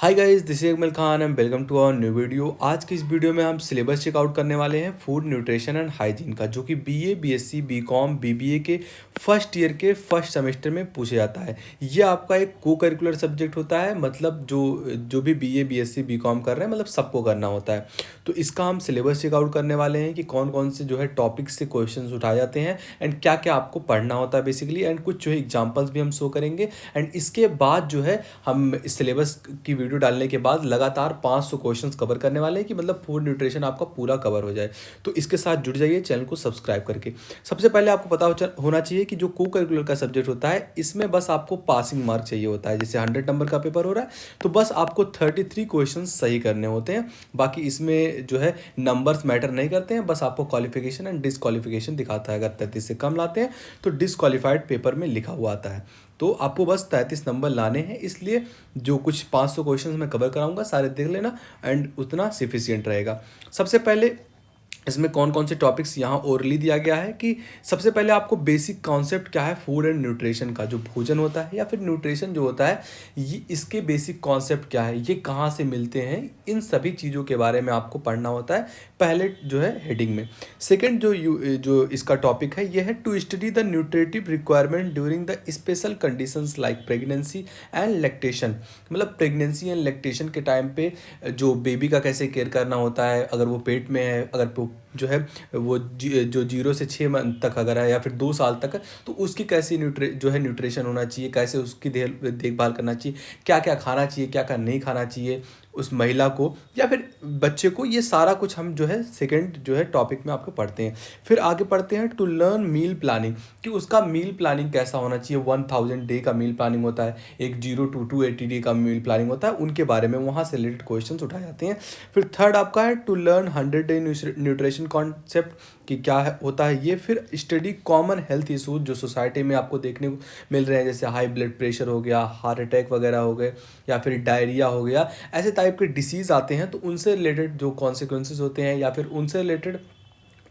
Hi guys, this is Akmal Khan and welcome to our new video. आज की इस video में हम सिलेबस चेकआउट करने वाले हैं फूड न्यूट्रिशन एंड हाइजीन का, जो कि बीए, बीएससी, बीकॉम, बीबीए के फर्स्ट ईयर के फर्स्ट सेमेस्टर में पूछे जाता है। ये आपका एक को करिकुलर सब्जेक्ट होता है, मतलब जो जो भी बीए, बीएससी, बीकॉम कर रहे हैं, मतलब सबको करना होता है। तो इसका हम सिलेबस चेकआउट करने वाले हैं कि कौन कौन से जो है टॉपिक्स से क्वेश्चन उठाए जाते हैं एंड क्या क्या आपको पढ़ना होता है बेसिकली, एंड कुछ जो है एग्जाम्पल्स भी हम शो करेंगे। एंड इसके बाद जो है हम सिलेबस की वीडियो डालने के बाद लगातार 500 क्वेश्चंस कवर करने वाले हैं कि मतलब फूड न्यूट्रिशन आपका पूरा कवर हो जाए। तो इसके साथ जुड़ जाइए चैनल को सब्सक्राइब करके। सबसे पहले आपको पता होना चाहिए कि जो को करिकुलर का सब्जेक्ट होता है, इसमें बस आपको पासिंग मार्क चाहिए होता है। जैसे 100 नंबर का पेपर हो रहा है तो बस आपको 33 क्वेश्चन सही करने होते हैं। बाकी इसमें जो है नंबर्स मैटर नहीं करते हैं, बस आपको क्वालिफिकेशन एंड डिसक्वालिफिकेशन दिखाता है। अगर 33 से कम लाते हैं तो डिसक्वालीफाइड पेपर में लिखा हुआ आता है। तो आपको बस 33 नंबर लाने हैं, इसलिए जो कुछ 500 क्वेश्चंस मैं कवर कराऊंगा सारे देख लेना एंड उतना सफिशिएंट रहेगा। सबसे पहले इसमें कौन कौन से टॉपिक्स यहाँ ओरली दिया गया है कि सबसे पहले आपको बेसिक कॉन्सेप्ट क्या है फूड एंड न्यूट्रिशन का, जो भोजन होता है या फिर न्यूट्रिशन जो होता है, ये इसके बेसिक कॉन्सेप्ट क्या है, ये कहाँ से मिलते हैं, इन सभी चीज़ों के बारे में आपको पढ़ना होता है पहले जो है हेडिंग में। सेकंड जो इसका टॉपिक है, ये है to study the nutritive requirement during the special conditions like pregnancy and lactation. मतलब प्रेगनेंसी एंड लैक्टेशन के टाइम पे जो बेबी का कैसे केयर करना होता है, अगर वो पेट में है, अगर जो है वो जो 0 से 6 मंथ तक अगर है या फिर 2 साल तक है, तो उसकी कैसी जो है न्यूट्रिशन होना चाहिए, कैसे उसकी देखभाल करना चाहिए, क्या क्या खाना चाहिए, क्या क्या नहीं खाना चाहिए उस महिला को या फिर बच्चे को, ये सारा कुछ हम जो है सेकंड जो है टॉपिक में आपको पढ़ते हैं। फिर आगे पढ़ते हैं टू लर्न मील प्लानिंग, कि उसका मील प्लानिंग कैसा होना चाहिए। 1000 डे का मील प्लानिंग होता है, एक 0 to 280 डे का मील प्लानिंग होता है, उनके बारे में वहाँ से रिलेटेड क्वेश्चन उठाए जाते हैं। फिर थर्ड आपका है to learn 100 day nutrition concept, कि क्या होता है ये। फिर स्टडी कॉमन हेल्थ इशूज जो सोसाइटी में आपको देखने को मिल रहे हैं, जैसे हाई ब्लड प्रेशर हो गया, हार्ट अटैक वगैरह हो गए, या फिर डायरिया हो गया, ऐसे टाइप के डिसीज़ आते हैं। तो उनसे रिलेटेड जो कॉन्सिक्वेंसेस होते हैं या फिर उनसे रिलेटेड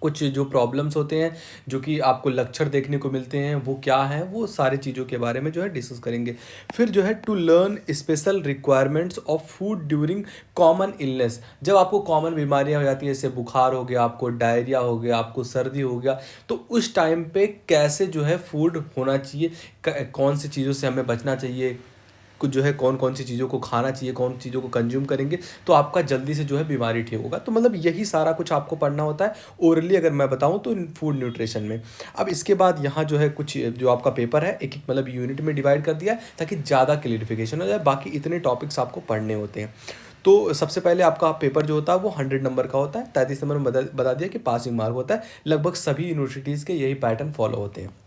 कुछ जो प्रॉब्लम्स होते हैं, जो कि आपको लक्षण देखने को मिलते हैं, वो क्या हैं, वो सारी चीज़ों के बारे में जो है डिस्कस करेंगे। फिर जो है to learn special requirements of food during common illness. जब आपको कॉमन बीमारियां हो जाती है, जैसे बुखार हो गया, आपको डायरिया हो गया, आपको सर्दी हो गया, तो उस टाइम पे कैसे जो है फूड होना चाहिए, कौन सी चीज़ों से हमें बचना चाहिए, कुछ जो है कौन कौन सी चीज़ों को खाना चाहिए, कौन चीज़ों को कंज्यूम करेंगे तो आपका जल्दी से जो है बीमारी ठीक होगा। तो मतलब यही सारा कुछ आपको पढ़ना होता है ओरली, अगर मैं बताऊं तो फूड न्यूट्रिशन में। अब इसके बाद यहाँ जो है कुछ जो आपका पेपर है एक एक मतलब यूनिट में डिवाइड कर दिया है ताकि ज़्यादा क्लियरिफिकेशन हो जाए। बाकी इतने टॉपिक्स आपको पढ़ने होते हैं। तो सबसे पहले आपका पेपर जो होता है वो 100 नंबर का होता है। 33 नंबर में बता दिया कि पासिंग मार्क होता है। लगभग सभी यूनिवर्सिटीज़ के यही पैटर्न फॉलो होते हैं।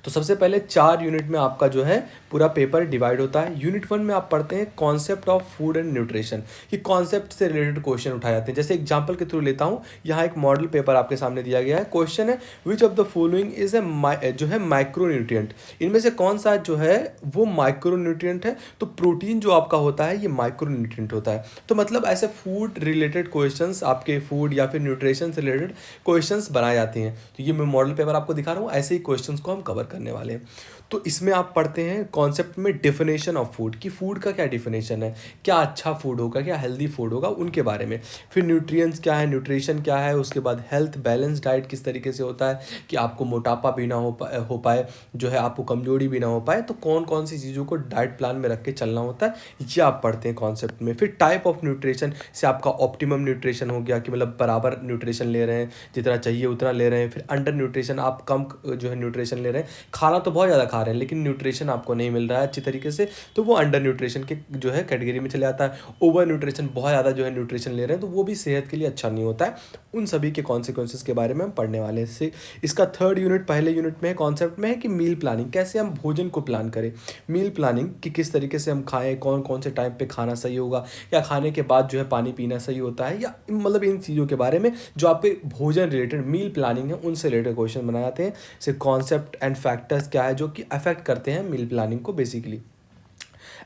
तो सबसे पहले 4 यूनिट में आपका जो है पूरा पेपर डिवाइड होता है। यूनिट 1 में आप पढ़ते हैं concept of food and nutrition, कि कॉन्सेप्ट से रिलेटेड क्वेश्चन उठाए जाते हैं। जैसे एग्जांपल के थ्रू लेता हूँ, यहाँ एक मॉडल पेपर आपके सामने दिया गया है। क्वेश्चन है which of the following is a जो है माइक्रोन्यूट्रिएंट, इनमें से कौन सा जो है वो माइक्रोन्यूट्रिएंट है। तो प्रोटीन जो आपका होता है ये माइक्रोन्यूट्रिएंट होता है। तो मतलब ऐसे फूड रिलेटेड क्वेश्चंस, आपके फूड या फिर न्यूट्रिशन से रिलेटेड क्वेश्चंस बनाए जाते हैं। तो ये मैं मॉडल पेपर आपको दिखा रहा हूँ, ऐसे ही क्वेश्चंस को हम कवर करने वाले हैं। तो इसमें आप पढ़ते हैं कॉन्सेप्ट में डेफिनेशन ऑफ फूड, कि फूड का क्या डेफिनेशन है, क्या अच्छा फूड होगा, क्या हेल्दी फूड होगा, उनके बारे में। फिर न्यूट्रिएंट्स क्या है, न्यूट्रिशन क्या है, उसके बाद हेल्थ बैलेंस डाइट किस तरीके से होता है कि आपको मोटापा भी ना हो पाए, जो है आपको कमजोरी भी ना हो पाए, तो कौन कौन सी चीज़ों को डाइट प्लान में रख के चलना होता है, ये आप पढ़ते हैं कॉन्सेप्ट में। फिर टाइप ऑफ न्यूट्रिशन से आपका ऑप्टिमम न्यूट्रिशन हो गया, कि मतलब बराबर न्यूट्रिशन ले रहे हैं, जितना चाहिए उतना ले रहे हैं। फिर अंडर न्यूट्रिशन, आप कम जो है न्यूट्रिशन ले रहे हैं, खाना तो बहुत ज़्यादा खा रहे हैं लेकिन न्यूट्रिशन आपको नहीं मिल रहा है अच्छी तरीके से, तो वो अंडर न्यूट्रिशन के जो है कैटेगरी में चले जाता है। ओवर न्यूट्रिशन, बहुत ज़्यादा जो है न्यूट्रिशन ले रहे हैं, तो वो भी सेहत के लिए अच्छा नहीं होता है। उन सभी के कॉन्सिक्वेंसेस के बारे में हम पढ़ने वाले हैं। इससे इसका थर्ड यूनिट पहले यूनिट में है, कॉन्सेप्ट में है कि मील प्लानिंग, कैसे हम भोजन को प्लान करें। मील प्लानिंग कि किस तरीके से हम खाएं, कौन कौन से टाइम पे खाना सही होगा, या खाने के बाद जो है पानी पीना सही होता है, या मतलब इन चीज़ों के बारे में जो आपके भोजन रिलेटेड मील प्लानिंग है उनसे रिलेटेड क्वेश्चन बनाए जाते हैं। जैसे कॉन्सेप्ट एंड फैक्टर्स क्या है जो कि अफेक्ट करते हैं मील प्लानिंग को बेसिकली।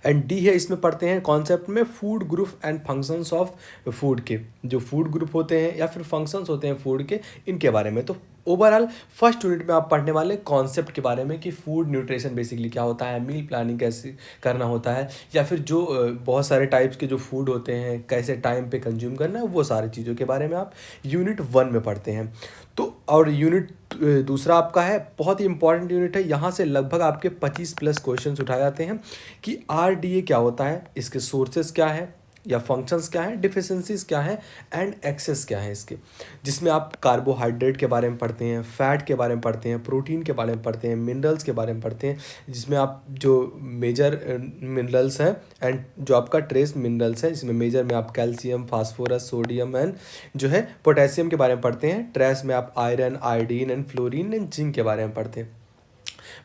एंड डी है, इसमें पढ़ते हैं कॉन्सेप्ट में food group and functions of food के, जो फूड ग्रुप होते हैं या फिर फंक्शंस होते हैं फूड के, इनके बारे में। तो ओवरऑल फर्स्ट यूनिट में आप पढ़ने वाले कॉन्सेप्ट के बारे में कि फूड न्यूट्रिशन बेसिकली क्या होता है, मील प्लानिंग कैसे करना होता है, या फिर जो बहुत सारे टाइप्स के जो फूड होते हैं कैसे टाइम पे कंज्यूम करना है, वो सारी चीज़ों के बारे में आप यूनिट 1 में पढ़ते हैं। तो और यूनिट दूसरा आपका है, बहुत ही इंपॉर्टेंट यूनिट है, यहाँ से लगभग आपके 25 प्लस क्वेश्चंस उठाए जाते हैं कि आरडीए क्या होता है, इसके सोर्सेस क्या है या फंक्शंस क्या हैं, डिफिशिएंसीज क्या हैं एंड एक्सेस क्या है इसके, जिसमें आप कार्बोहाइड्रेट के बारे में पढ़ते हैं, फैट के बारे में पढ़ते हैं, प्रोटीन के बारे में पढ़ते हैं, मिनरल्स के बारे में पढ़ते हैं, जिसमें आप जो मेजर मिनरल्स हैं एंड जो आपका ट्रेस मिनरल्स हैं, जिसमें मेजर में आप कैल्शियम, फास्फोरस, सोडियम एंड जो है पोटेशियम के बारे में पढ़ते हैं, ट्रेस में आप iron, iodine and fluorine and zinc के बारे में पढ़ते हैं।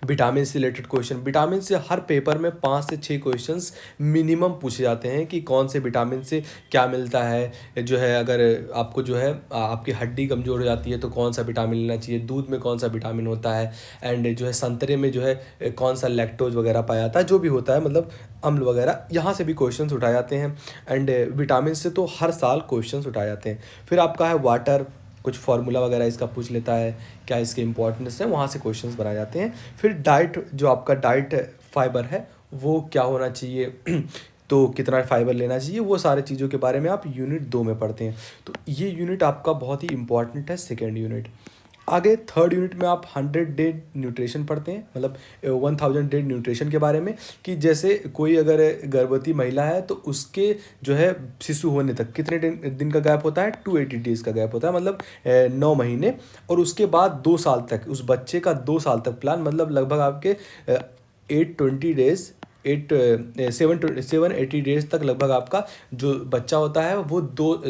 विटामिन से रिलेटेड क्वेश्चन, विटामिन से हर पेपर में 5 से 6 क्वेश्चंस मिनिमम पूछे जाते हैं कि कौन से विटामिन से क्या मिलता है, जो है अगर आपको जो है आपकी हड्डी कमज़ोर हो जाती है तो कौन सा विटामिन लेना चाहिए, दूध में कौन सा विटामिन होता है एंड जो है संतरे में जो है कौन सा लैक्टोज वगैरह पाया जाता है, जो भी होता है मतलब अम्ल वगैरह, यहाँ से भी क्वेश्चंस उठाए जाते हैं। एंड विटामिन से तो हर साल क्वेश्चंस उठाए जाते हैं। फिर आपका है वाटर, कुछ फार्मूला वगैरह इसका पूछ लेता है, क्या इसके इंपॉर्टेंस है, वहाँ से क्वेश्चंस बनाए जाते हैं। फिर डाइट, जो आपका डाइट फाइबर है वो क्या होना चाहिए तो कितना फाइबर लेना चाहिए, वो सारे चीज़ों के बारे में आप यूनिट 2 में पढ़ते हैं। तो ये यूनिट आपका बहुत ही इंपॉर्टेंट है, सेकेंड यूनिट। आगे थर्ड यूनिट में आप 100 डे न्यूट्रिशन पढ़ते हैं, मतलब 1000 डे न्यूट्रिशन के बारे में कि जैसे कोई अगर गर्भवती महिला है तो उसके जो है शिशु होने तक कितने दिन का गैप होता है, 280 डेज़ का गैप होता है, मतलब 9 महीने, और उसके बाद 2 साल तक उस बच्चे का 2 साल तक प्लान, मतलब लगभग आपके 820 डेज़ 780 डेज तक लगभग आपका जो बच्चा होता है वो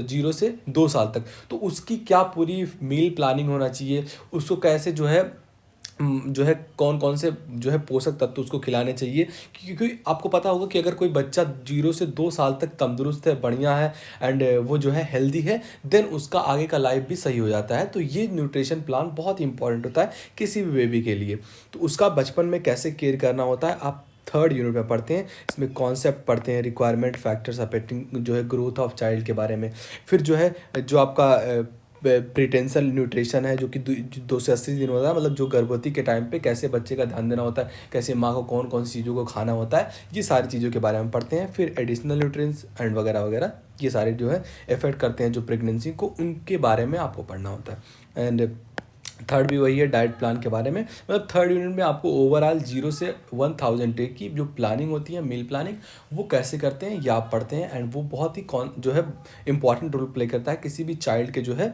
0 से 2 साल तक, तो उसकी क्या पूरी मील प्लानिंग होना चाहिए, उसको कैसे जो है कौन कौन से जो है पोषक तत्व उसको खिलाने चाहिए, क्योंकि आपको पता होगा कि अगर कोई बच्चा 0 से 2 साल तक तंदुरुस्त है, बढ़िया है एंड वो जो है हेल्दी है, देन उसका आगे का लाइफ भी सही हो जाता है। तो ये न्यूट्रिशन प्लान बहुत ही इंपॉर्टेंट होता है किसी भी बेबी के लिए। तो उसका बचपन में कैसे केयर करना होता है आप थर्ड यूनिट में पढ़ते हैं। इसमें कॉन्सेप्ट पढ़ते हैं, रिक्वायरमेंट फैक्टर्स अफेक्टिंग जो है ग्रोथ ऑफ चाइल्ड के बारे में। फिर जो है जो आपका प्रीटेंसल न्यूट्रिशन है, जो कि 2 से 80 दिन होता है, मतलब जो गर्भवती के टाइम पे कैसे बच्चे का ध्यान देना होता है, कैसे माँ को कौन कौन सी चीज़ों को खाना होता है, ये सारी चीज़ों के बारे में पढ़ते हैं। फिर एडिशनल न्यूट्रिएंट्स एंड वगैरह वगैरह, ये सारे जो है इफेक्ट करते हैं जो प्रेगनेंसी को, उनके बारे में आपको पढ़ना होता है। एंड थर्ड भी वही है, डाइट प्लान के बारे में, मतलब थर्ड यूनिट में आपको ओवरऑल 0 से 1000 डे की जो प्लानिंग होती है, मील प्लानिंग, वो कैसे करते हैं ये आप पढ़ते हैं। एंड वो बहुत ही जो है इंपॉर्टेंट रोल प्ले करता है किसी भी चाइल्ड के जो है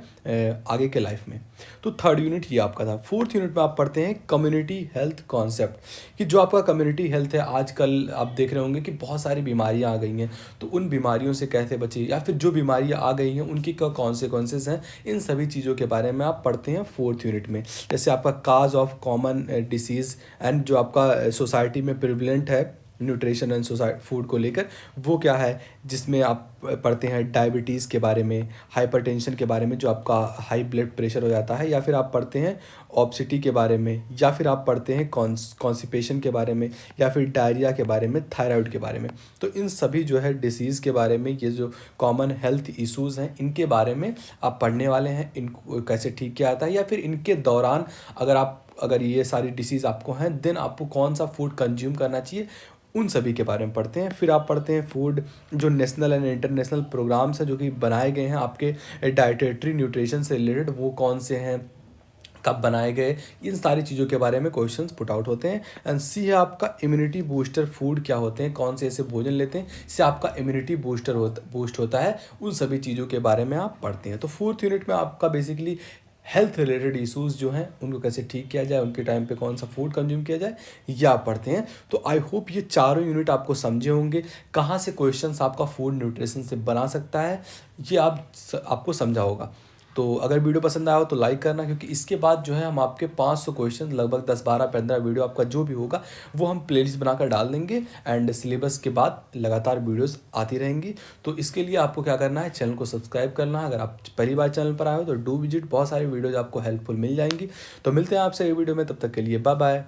आगे के लाइफ में। तो थर्ड यूनिट ये आपका था। फोर्थ यूनिट में आप पढ़ते हैं कम्युनिटी हेल्थ कॉन्सेप्ट, कि जो आपका कम्युनिटी हेल्थ है, आजकल आप देख रहे होंगे कि बहुत सारी बीमारियां आ गई हैं, तो उन बीमारियों से कैसे बचे, या फिर जो बीमारियां आ गई हैं उनकी क्या कॉन्सिक्वेंसेस हैं, इन सभी चीज़ों के बारे में आप पढ़ते हैं फोर्थ यूनिट में। जैसे आपका cause of common disease and जो आपका सोसाइटी में प्रिवलेंट है न्यूट्रिशन एंड सोसाइटी फूड को लेकर, वो क्या है, जिसमें आप पढ़ते हैं डायबिटीज़ के बारे में, हाइपरटेंशन के बारे में, जो आपका हाई ब्लड प्रेशर हो जाता है, या फिर आप पढ़ते हैं ओबेसिटी के बारे में, या फिर आप पढ़ते हैं कॉन्स्टिपेशन के बारे में, या फिर डायरिया के बारे में, थायराइड के बारे में। तो इन सभी जो है डिसीज़ के बारे में, ये जो कॉमन हेल्थ इश्यूज़ हैं, इनके बारे में आप पढ़ने वाले हैं, इनको कैसे ठीक किया जाता है, या फिर इनके दौरान अगर ये सारी डिसीज़ आपको हैं, देन आपको कौन सा फूड कंज्यूम करना चाहिए, उन सभी के बारे में पढ़ते हैं। फिर आप पढ़ते हैं फूड, जो नेशनल एंड इंटरनेशनल प्रोग्राम्स हैं जो कि बनाए गए हैं आपके डाइटेटरी न्यूट्रिशन से रिलेटेड, वो कौन से हैं, कब बनाए गए, इन सारी चीज़ों के बारे में क्वेश्चंस पुट आउट होते हैं। एंड सी है आपका इम्यूनिटी बूस्टर फूड क्या होते हैं, कौन से ऐसे भोजन लेते हैं इससे आपका इम्यूनिटी बूस्ट होता है, उन सभी चीज़ों के बारे में आप पढ़ते हैं। तो फोर्थ यूनिट में आपका बेसिकली हेल्थ रिलेटेड इश्यूज़ जो हैं उनको कैसे ठीक किया जाए, उनके टाइम पे कौन सा फूड कंज्यूम किया जाए, ये आप पढ़ते हैं। तो आई होप ये चारों यूनिट आपको समझे होंगे, कहाँ से क्वेश्चंस आपका फूड न्यूट्रिशन से बना सकता है, ये आपको समझा होगा। तो अगर वीडियो पसंद आया हो तो लाइक करना, क्योंकि इसके बाद जो है हम आपके 500 क्वेश्चन, लगभग 10 12 15 वीडियो आपका जो भी होगा वो हम प्लेलिस्ट बनाकर डाल देंगे। एंड सिलेबस के बाद लगातार वीडियोस आती रहेंगी। तो इसके लिए आपको क्या करना है, चैनल को सब्सक्राइब करना है। अगर आप पहली बार चैनल पर आए हो तो डू विजिट, बहुत सारी वीडियोज़ आपको हेल्पफुल मिल जाएंगी। तो मिलते हैं आपसे ये वीडियो में, तब तक के लिए बाय बाय।